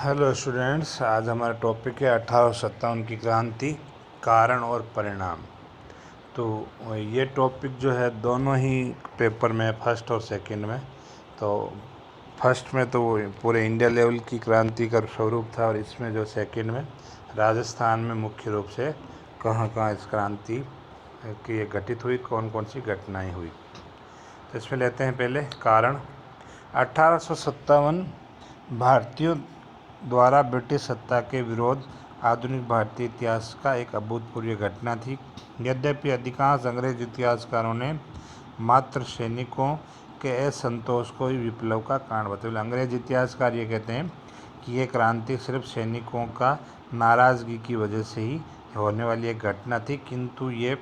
Hello students, आज हमारा topic है 1857 की क्रांति, कारण और परिणाम। तो ये टॉपिक जो है दोनों ही पेपर में, फर्स्ट और सेकंड में। तो फर्स्ट में तो पूरे इंडिया लेवल की क्रांति का स्वरूप था, और इसमें जो सेकंड में राजस्थान में मुख्य रूप से कहाँ कहाँ इस क्रांति की ये घटित हुई, कौन कौन सी घटनाएँ हुई। तो इसमें लेते हैं पहले कारण। 1857 भारतीयों द्वारा ब्रिटिश सत्ता के विरोध आधुनिक भारतीय इतिहास का एक अभूतपूर्व घटना थी। यद्यपि अधिकांश अंग्रेज इतिहासकारों ने मात्र सैनिकों के असंतोष को ही विप्लव का कारण बताया। अंग्रेज इतिहासकार ये कहते हैं कि ये क्रांति सिर्फ सैनिकों का नाराज़गी की वजह से ही होने वाली एक घटना थी, किंतु ये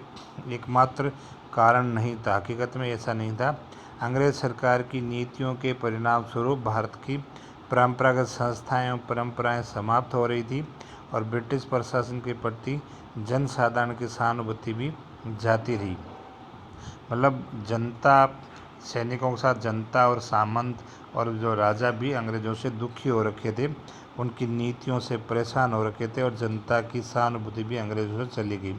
एकमात्र कारण नहीं था। हकीकत में ऐसा नहीं था। अंग्रेज सरकार की नीतियों के परिणाम स्वरूप भारत की परंपरागत संस्थाएं एवं परंपराएं समाप्त हो रही थी, और ब्रिटिश प्रशासन के प्रति जनसाधारण की सहानुभूति भी जाती रही। मतलब जनता, सैनिकों के साथ जनता और सामंत और जो राजा भी अंग्रेज़ों से दुखी हो रखे थे, उनकी नीतियों से परेशान हो रखे थे, और जनता की सहानुभूति भी अंग्रेज़ों से चली गई।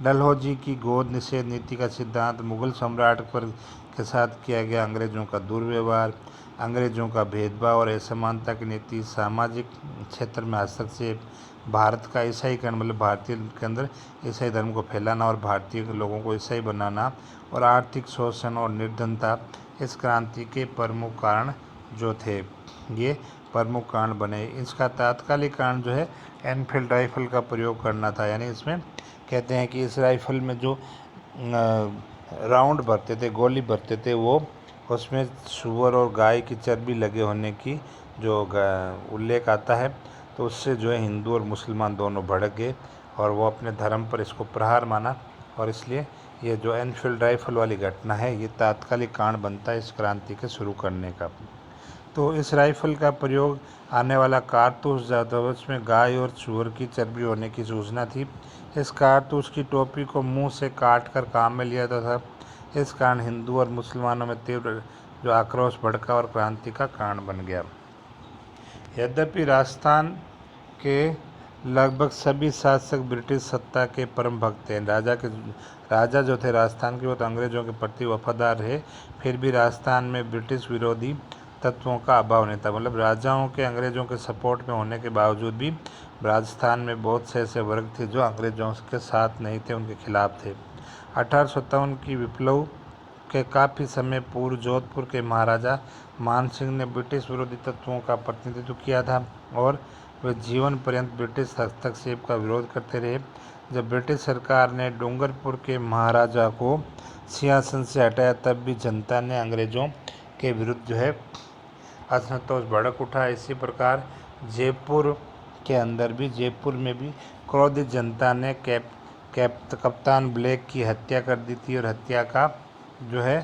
डलहौजी की गोद निषेध नीति का सिद्धांत, मुगल सम्राट पर के साथ किया गया अंग्रेज़ों का दुर्व्यवहार, अंग्रेज़ों का भेदभाव और असमानता की नीति, सामाजिक क्षेत्र में हस्तक्षेप, भारत का ईसाईकरण, मतलब भारतीय के अंदर ईसाई धर्म को फैलाना और भारतीय लोगों को ईसाई बनाना, और आर्थिक शोषण और निर्धनता इस क्रांति के प्रमुख कारण जो थे, ये प्रमुख कारण बने। इसका तात्कालिक कारण जो है एनफील्ड राइफल का प्रयोग करना था। यानी इसमें कहते हैं कि इस राइफल में जो राउंड भरते थे, गोली भरते थे, वो उसमें सूअर और गाय की चर्बी लगे होने की जो उल्लेख आता है। तो उससे जो है हिंदू और मुसलमान दोनों भड़क गए, और वो अपने धर्म पर इसको प्रहार माना, और इसलिए ये जो एनफील्ड राइफल वाली घटना है, ये तात्कालिक कारण बनता है इस क्रांति के शुरू करने का। तो इस राइफल का प्रयोग आने वाला कारतूस ज़्यादा, उसमें गाय और सूअर की चर्बी होने की सूचना थी। इस कारतूस की टोपी को मुंह से काट कर काम में लिया जाता था। इस कारण हिंदू और मुसलमानों में तीव्र जो आक्रोश भड़का और क्रांति का कारण बन गया। यद्यपि राजस्थान के लगभग सभी शासक ब्रिटिश सत्ता के परम भक्त थे। राजा जो थे राजस्थान के, वो तो अंग्रेज़ों के प्रति वफादार रहे, फिर भी राजस्थान में ब्रिटिश विरोधी तत्वों का अभाव नहीं था। मतलब राजाओं के अंग्रेज़ों के सपोर्ट में होने के बावजूद भी राजस्थान में बहुत से ऐसे वर्ग थे जो अंग्रेज़ों के साथ नहीं थे, उनके खिलाफ थे। 1857 की विप्लव के काफ़ी समय पूर्व जोधपुर के महाराजा मान सिंह ने ब्रिटिश विरोधी तत्वों का प्रतिनिधित्व किया था, और वे जीवन पर्यंत ब्रिटिश हस्तक्षेप का विरोध करते रहे। जब ब्रिटिश सरकार ने डूंगरपुर के महाराजा को सिंहासन से हटाया, तब भी जनता ने अंग्रेज़ों के विरुद्ध जो है असंतोष भड़क उठा। इसी प्रकार जयपुर के अंदर भी, जयपुर में भी क्रोधित जनता ने कप्तान ब्लैक की हत्या कर दी थी, और हत्या का जो है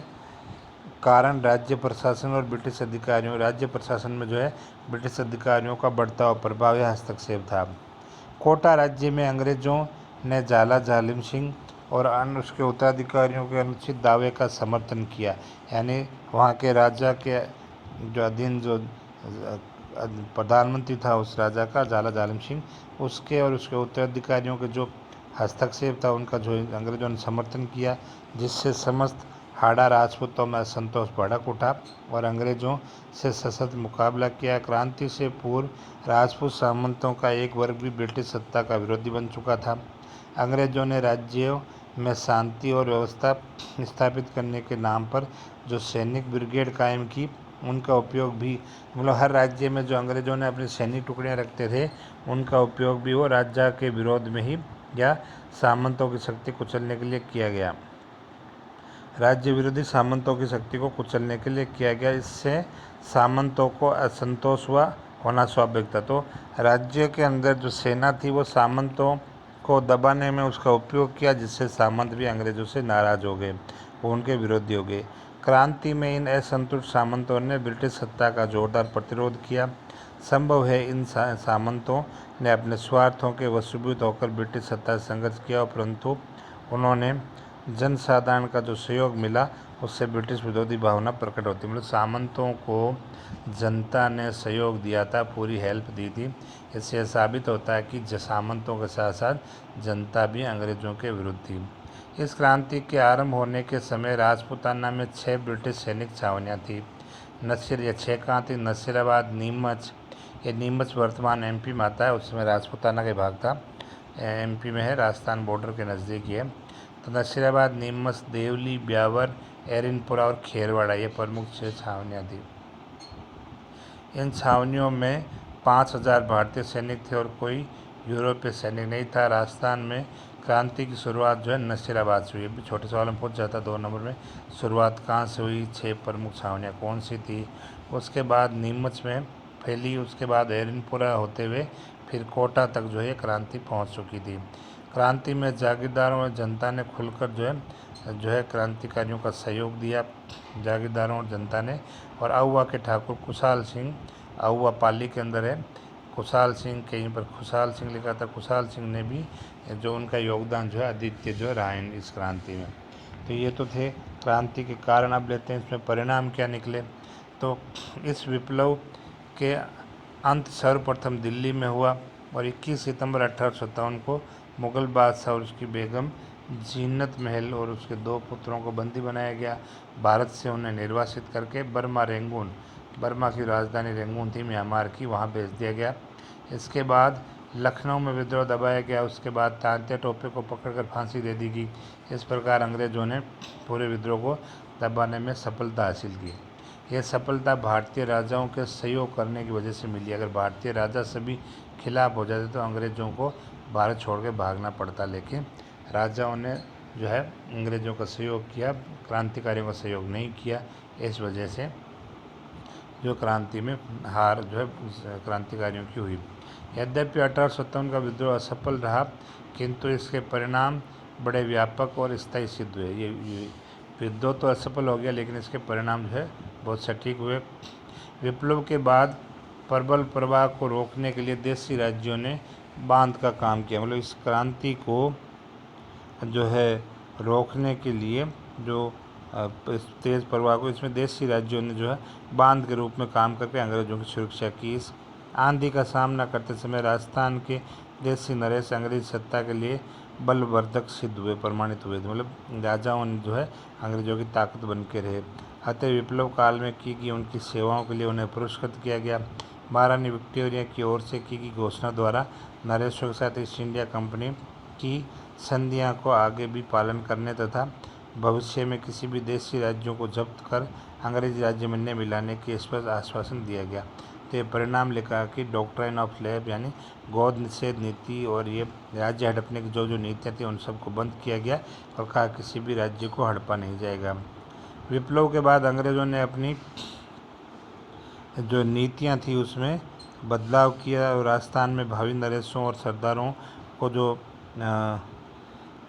कारण राज्य प्रशासन और ब्रिटिश अधिकारियों, राज्य प्रशासन में जो है ब्रिटिश अधिकारियों का बढ़ता हुआ प्रभाव या हस्तक्षेप था। कोटा राज्य में अंग्रेज़ों ने झाला जालिम सिंह और अन्य उसके उत्तराधिकारियों के अनुचित दावे का समर्थन किया। यानी वहाँ के राजा के जो अधीन जो प्रधानमंत्री था उस राजा का, झाला जालिम सिंह, उसके और उसके उत्तराधिकारियों के जो हस्तक्षेप था, उनका जो अंग्रेज़ों ने समर्थन किया, जिससे समस्त हाड़ा राजपूतों में असंतोष भड़क उठा और अंग्रेज़ों से सशक्त मुकाबला किया। क्रांति से पूर्व राजपूत सामंतों का एक वर्ग भी ब्रिटिश सत्ता का विरोधी बन चुका था। अंग्रेज़ों ने राज्यों में शांति और व्यवस्था स्थापित करने के नाम पर जो सैनिक ब्रिगेड कायम की, उनका उपयोग भी, मतलब हर राज्य में जो अंग्रेज़ों ने अपनी सैनिक टुकड़ियाँ रखते थे, उनका उपयोग भी वो राजा के विरोध में ही या सामंतों की शक्ति कुचलने के लिए किया गया। राज्य विरोधी सामंतों की शक्ति को कुचलने के लिए किया गया। इससे सामंतों को असंतोष होना स्वाभाविक था। तो राज्य के अंदर जो सेना थी, वो सामंतों को दबाने में उसका उपयोग किया, जिससे सामंत भी अंग्रेज़ों से नाराज़ हो गए, वो उनके विरोधी हो गए। क्रांति में इन असंतुष्ट सामंतों ने ब्रिटिश सत्ता का जोरदार प्रतिरोध किया। संभव है इन सामंतों ने अपने स्वार्थों के वशीभूत होकर ब्रिटिश सत्ता से संघर्ष किया, परंतु उन्होंने जनसाधारण का जो सहयोग मिला उससे ब्रिटिश विरोधी भावना प्रकट होती। मतलब सामंतों को जनता ने सहयोग दिया था, पूरी हेल्प दी थी। इससे यह साबित होता है कि सामंतों के साथ साथ जनता भी अंग्रेज़ों के विरुद्ध थी। इस क्रांति के आरंभ होने के समय राजपूताना में 6 ब्रिटिश सैनिक छावनियाँ थी। ये 6 कहाँ थी? नसीराबाद, नीमच। ये नीमच वर्तमान एमपी में आता है, उसमें राजपूताना का भाग था, एमपी में है, राजस्थान बॉर्डर के नज़दीक ही है। तो नसीराबाद, नीमच, देवली, ब्यावर, एरिनपुरा और खेरवाड़ा ये प्रमुख 6 छावनियाँ थी। इन छावनियों में 5000 भारतीय सैनिक थे और कोई यूरोपीय सैनिक नहीं था। राजस्थान में क्रांति की शुरुआत जो है नसीराबाद से हुई। अभी छोटे सवाल में पूछ जाता 2 नंबर में, शुरुआत कहाँ से हुई, 6 प्रमुख छावनियाँ कौन सी थी। उसके बाद नीमच में फैली, उसके बाद एरिनपुरा होते हुए फिर कोटा तक जो है क्रांति पहुँच चुकी थी। क्रांति में जागीरदारों और जनता ने खुलकर जो है क्रांतिकारियों का सहयोग दिया। जागीरदारों और जनता ने। और अहुआ के ठाकुर कुशाल सिंह, अहुआ पाली के अंदर है, कुशाल सिंह, कहीं पर खुशहाल सिंह लिखा था, कुशाल सिंह ने भी जो उनका योगदान जो है अद्वितीय जो रहा है इस क्रांति में। तो ये तो थे क्रांति के कारण। अब लेते हैं इसमें परिणाम क्या निकले। तो इस विप्लव के अंत सर्वप्रथम दिल्ली में हुआ और 21 सितंबर 1857 को मुग़ल बादशाह और उसकी बेगम जीनत महल और उसके 2 पुत्रों को बंदी बनाया गया। भारत से उन्हें निर्वासित करके बर्मा की राजधानी रेंगून थी म्यांमार की, वहाँ भेज दिया गया। इसके बाद लखनऊ में विद्रोह दबाया गया। उसके बाद तात्या टोपे को पकड़कर फांसी दे दी गई। इस प्रकार अंग्रेज़ों ने पूरे विद्रोह को दबाने में सफलता हासिल की। यह सफलता भारतीय राजाओं के सहयोग करने की वजह से मिली। अगर भारतीय राजा सभी खिलाफ हो जाते तो अंग्रेज़ों को भारत छोड़ के भागना पड़ता, लेकिन राजाओं ने जो है अंग्रेज़ों का सहयोग किया, क्रांतिकारियों का सहयोग नहीं किया। इस वजह से जो क्रांति में हार जो है क्रांतिकारियों की हुई। यद्यपि 1857 का विद्रोह असफल रहा, किंतु इसके परिणाम बड़े व्यापक और स्थायी सिद्ध हुए। ये विद्रोह तो असफल हो गया, लेकिन इसके परिणाम जो है बहुत सटीक हुए। विप्लव के बाद प्रबल प्रवाह को रोकने के लिए देशी राज्यों ने बांध का काम किया। मतलब इस क्रांति को जो है रोकने के लिए जो तेज़ प्रवाह को, इसमें देशी राज्यों ने जो है बांध के रूप में काम करके अंग्रेज़ों की सुरक्षा की। इस आंधी का सामना करते समय राजस्थान के देशी नरेश अंग्रेजी सत्ता के लिए बलवर्धक सिद्ध हुए, प्रमाणित हुए थे। मतलब राजाओं ने जो है अंग्रेज़ों की ताकत बन के रहे। अतः विप्लव काल में की गई उनकी सेवाओं के लिए उन्हें पुरस्कृत किया गया। महारानी विक्टोरिया की ओर से की गई घोषणा द्वारा नरेशों के साथ ईस्ट इंडिया कंपनी की संधियों को आगे भी पालन करने तथा भविष्य में किसी भी देशी राज्यों को जब्त कर अंग्रेजी राज्य में न मिलाने की स्पष्ट आश्वासन दिया गया। तो ये परिणाम लिखा कि डॉक्ट्राइन ऑफ स्लेव यानी गोद निषेध नीति और ये राज्य हड़पने की जो नीतियाँ थी उन सबको बंद किया गया और कहा किसी भी राज्य को हड़पा नहीं जाएगा। विप्लव के बाद अंग्रेज़ों ने अपनी जो नीतियाँ थी उसमें बदलाव किया और राजस्थान में भावी नरेशों और सरदारों को जो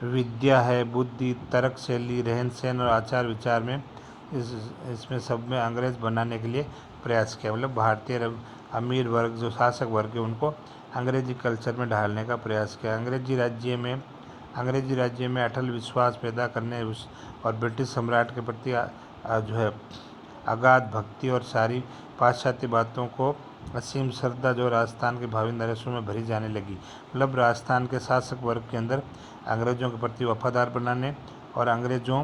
विद्या है, बुद्धि, तर्क शैली, रहन सहन और आचार विचार में इसमें सब में अंग्रेज़ बनाने के लिए प्रयास किया। मतलब भारतीय अमीर वर्ग जो शासक वर्ग है उनको अंग्रेजी कल्चर में ढालने का प्रयास किया। अंग्रेजी राज्य में अटल विश्वास पैदा करने और ब्रिटिश सम्राट के प्रति जो है अगाध भक्ति और सारी पाश्चात्य बातों को असीम श्रद्धा जो राजस्थान के भावी नरेशों में भरी जाने लगी। मतलब राजस्थान के शासक वर्ग के अंदर अंग्रेज़ों के प्रति वफादार बनाने और अंग्रेज़ों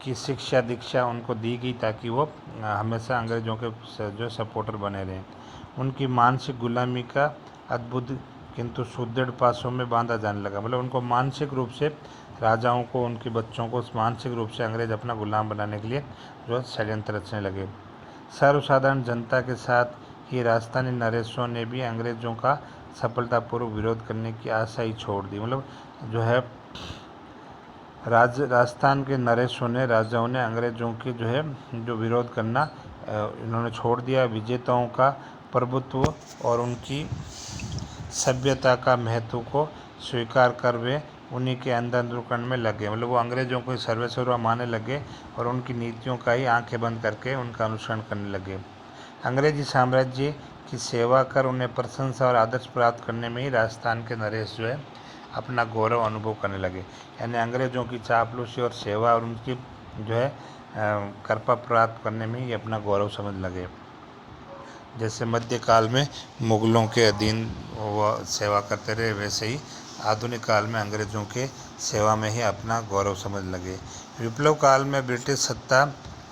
की शिक्षा दीक्षा उनको दी गई ताकि वो हमेशा अंग्रेज़ों के जो सपोर्टर बने रहें। उनकी मानसिक गुलामी का अद्भुत किंतु सुदृढ़ पासों में बांधा जाने लगा। मतलब उनको मानसिक रूप से राजाओं को, उनके बच्चों को मानसिक रूप से अंग्रेज़ अपना गुलाम बनाने के लिए जो षड्यंत्र रचने लगे। सर्वसाधारण जनता के साथ ही राजस्थानी नरेशों ने भी अंग्रेज़ों का सफलतापूर्वक विरोध करने की आशा ही छोड़ दी। मतलब जो है राजस्थान के नरेशों ने, राजाओं ने अंग्रेज़ों की जो है जो विरोध करना इन्होंने छोड़ दिया। विजेताओं का प्रभुत्व और उनकी सभ्यता का महत्व को स्वीकार कर वे उन्हीं के अंधानुकरण में लगे। मतलब वो अंग्रेज़ों को सर्वस्व मानने लगे और उनकी नीतियों का ही आंखें बंद करके उनका अनुसरण करने लगे। अंग्रेजी साम्राज्य की सेवा कर उन्हें प्रशंसा और आदर्श प्राप्त करने में ही राजस्थान के नरेश जो है अपना गौरव अनुभव करने लगे। यानी अंग्रेज़ों की चापलूसी और सेवा और उनकी जो है कृपा प्राप्त करने में ये अपना गौरव समझ लगे। जैसे मध्यकाल में मुग़लों के अधीन वो सेवा करते रहे, वैसे ही आधुनिक काल में अंग्रेज़ों के सेवा में ही अपना गौरव समझ लगे। विप्लव काल में ब्रिटिश सत्ता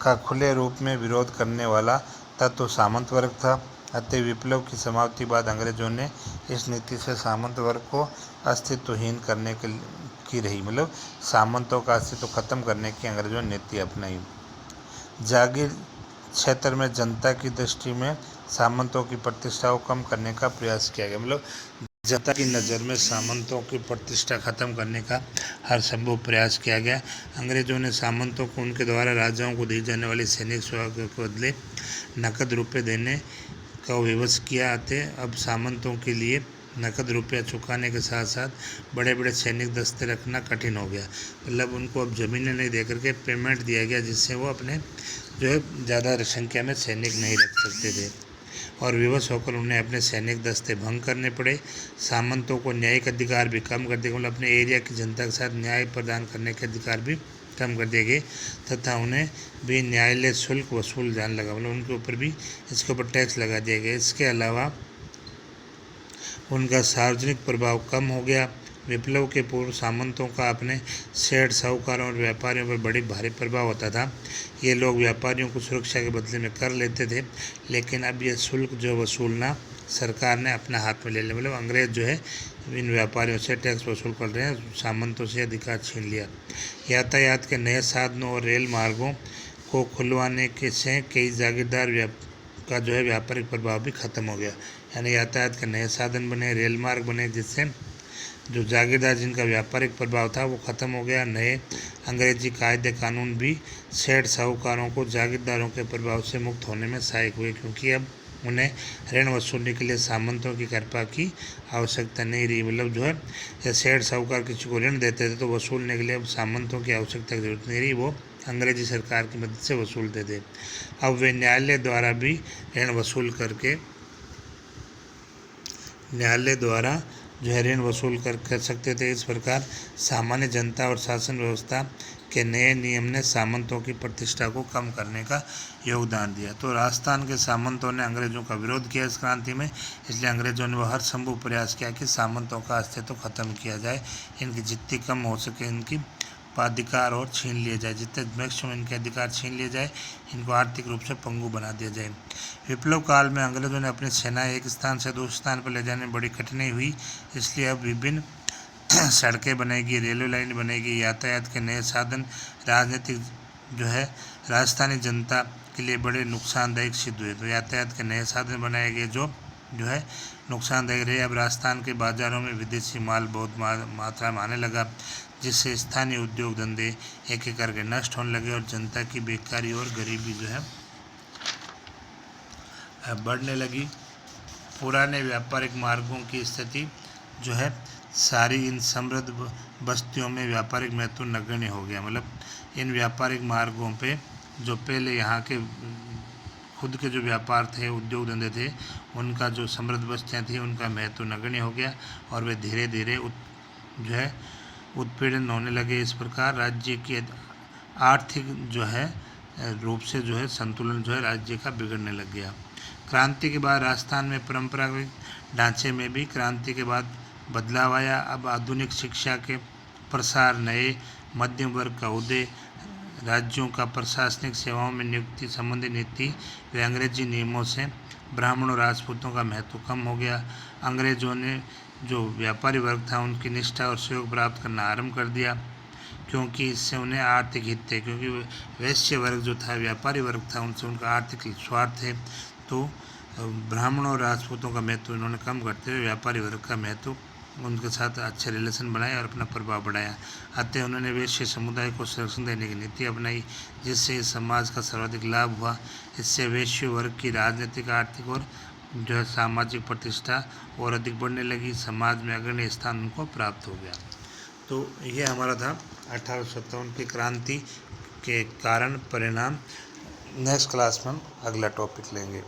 का खुले रूप में विरोध करने वाला तत्व सामंत वर्ग था। अतः विप्लव की समाप्ति बाद अंग्रेज़ों ने इस नीति से सामंत वर्ग को अस्तित्वहीन करने की रही, मतलब सामंतों का अस्तित्व खत्म करने की अंग्रेज़ों ने नीति अपनाई। जागीर क्षेत्र में जनता की दृष्टि में सामंतों की प्रतिष्ठा को कम करने का प्रयास किया गया, मतलब जनता की नज़र में सामंतों की प्रतिष्ठा खत्म करने का हर संभव प्रयास किया गया। अंग्रेज़ों ने सामंतों को उनके द्वारा राजाओं को दी जाने वाली सैनिक सेवा के बदले नकद रुपये देने का विवश किया। अतः अब सामंतों के लिए नकद रुपया चुकाने के साथ साथ बड़े बड़े सैनिक दस्ते रखना कठिन हो गया। मतलब उनको अब ज़मीनें नहीं दे करके पेमेंट दिया गया, जिससे वो अपने जो है ज़्यादा संख्या में सैनिक नहीं रख सकते थे और विवश होकर उन्हें अपने सैनिक दस्ते भंग करने पड़े। सामंतों को न्यायिक अधिकार भी कम कर दिए, मतलब अपने एरिया की जनता के साथ न्याय प्रदान करने के अधिकार भी कम कर दिए गए तथा उन्हें भी न्यायालय शुल्क वसूल जाने लगा, मतलब उनके ऊपर भी इसके ऊपर टैक्स लगा दिया गया। इसके अलावा उनका सार्वजनिक प्रभाव कम हो गया। विप्लव के पूर्व सामंतों का अपने सेठ साहूकारों और व्यापारियों पर बड़ी भारी प्रभाव होता था। ये लोग व्यापारियों को सुरक्षा के बदले में कर लेते थे, लेकिन अब यह शुल्क जो वसूलना सरकार ने अपने हाथ में ले लिया, मतलब अंग्रेज़ जो है इन व्यापारियों से टैक्स वसूल कर रहे हैं, सामंतों से अधिकार छीन लिया। यातायात के नए साधनों और रेल मार्गों को खुलवाने के से कई जागीरदार का जो है व्यापारिक प्रभाव भी खत्म हो गया। यानी यातायात के नए साधन बने, रेल मार्ग बने, जिससे जो जागीरदार जिनका व्यापारिक प्रभाव था वो ख़त्म हो गया। नए अंग्रेजी कायदे कानून भी सेठ साहूकारों को जागीरदारों के प्रभाव से मुक्त होने में सहायक हुए, क्योंकि अब उन्हें ऋण वसूलने के लिए सामंतों की कृपा की आवश्यकता नहीं रही। मतलब जो है सेठ साहूकार किसी को ऋण देते थे तो वसूलने के लिए अब सामंतों की आवश्यकता की जरूरत नहीं रही, वो अंग्रेजी सरकार की मदद से वसूलते थे। अब वे न्यायालय द्वारा भी ऋण वसूल करके न्यायालय द्वारा जो है ऋण वसूल कर सकते थे। इस प्रकार सामान्य जनता और शासन व्यवस्था के नए नियम ने सामंतों की प्रतिष्ठा को कम करने का योगदान दिया। तो राजस्थान के सामंतों ने अंग्रेज़ों का विरोध किया इस क्रांति में, इसलिए अंग्रेज़ों ने वह हर संभव प्रयास किया कि सामंतों का अस्तित्व खत्म किया जाए, इनकी जितनी कम हो सके इनकी अधिकार और छीन लिए जाए, जितने मैक्सिमम इनके अधिकार छीन लिए जाए, इनको आर्थिक रूप से पंगु बना दिया जाए। विप्लव काल में अंग्रेज़ों ने अपनी सेनाएं एक स्थान से दूसरे स्थान पर ले जाने में बड़ी कठिनाई हुई, इसलिए अब विभिन्न सड़कें बनेगी, रेलवे लाइन बनेगी, यातायात के नए साधन राजनीतिक जो है राजस्थानी जनता के लिए बड़े नुकसानदायक सिद्ध हुए। तो यातायात के नए साधन बनाए गए जो है नुकसानदायक रहे। अब राजस्थान के बाज़ारों में विदेशी माल बहुत मात्रा में आने लगा, जिससे स्थानीय उद्योग धंधे एक एक करके नष्ट होने लगे और जनता की बेकारी और गरीबी जो है बढ़ने लगी। पुराने व्यापारिक मार्गों की स्थिति जो है सारी इन समृद्ध बस्तियों में व्यापारिक महत्व नगण्य हो गया। मतलब इन व्यापारिक मार्गों पे जो पहले यहाँ के खुद के जो व्यापार थे, उद्योग धंधे थे, उनका जो समृद्ध बस्तियाँ थी उनका महत्व नगण्य हो गया और वे धीरे धीरे जो है उत्पीड़न होने लगे। इस प्रकार राज्य की आर्थिक जो है रूप से जो है संतुलन जो है राज्य का बिगड़ने लग गया। क्रांति के बाद राजस्थान में परंपरागत ढांचे में भी क्रांति के बाद बदलाव आया। अब आधुनिक शिक्षा के प्रसार, नए मध्यम वर्ग का उदय, राज्यों का प्रशासनिक सेवाओं में नियुक्ति संबंधी नीति व अंग्रेजी नियमों से ब्राह्मणों राजपूतों का महत्व कम हो गया। अंग्रेजों ने जो व्यापारी वर्ग था उनकी निष्ठा और सहयोग प्राप्त करना आरंभ कर दिया, क्योंकि इससे उन्हें आर्थिक हित थे, क्योंकि वैश्य वर्ग जो था, व्यापारी वर्ग था, उनसे उनका आर्थिक स्वार्थ थे। तो ब्राह्मणों और राजपूतों का महत्व इन्होंने कम करते हुए व्यापारी वर्ग का महत्व उनके साथ अच्छे रिलेशन बनाए और अपना प्रभाव बढ़ाया। अतः उन्होंने वैश्य समुदाय को संरक्षण देने की नीति अपनाई, जिससे इस समाज का सर्वाधिक लाभ हुआ। इससे वैश्य वर्ग की राजनीतिक, आर्थिक और जो है सामाजिक प्रतिष्ठा और अधिक बढ़ने लगी, समाज में अग्रणी स्थान उनको प्राप्त हो गया। तो ये हमारा था 1857 की क्रांति के कारण परिणाम। नेक्स्ट क्लास में हम अगला टॉपिक लेंगे।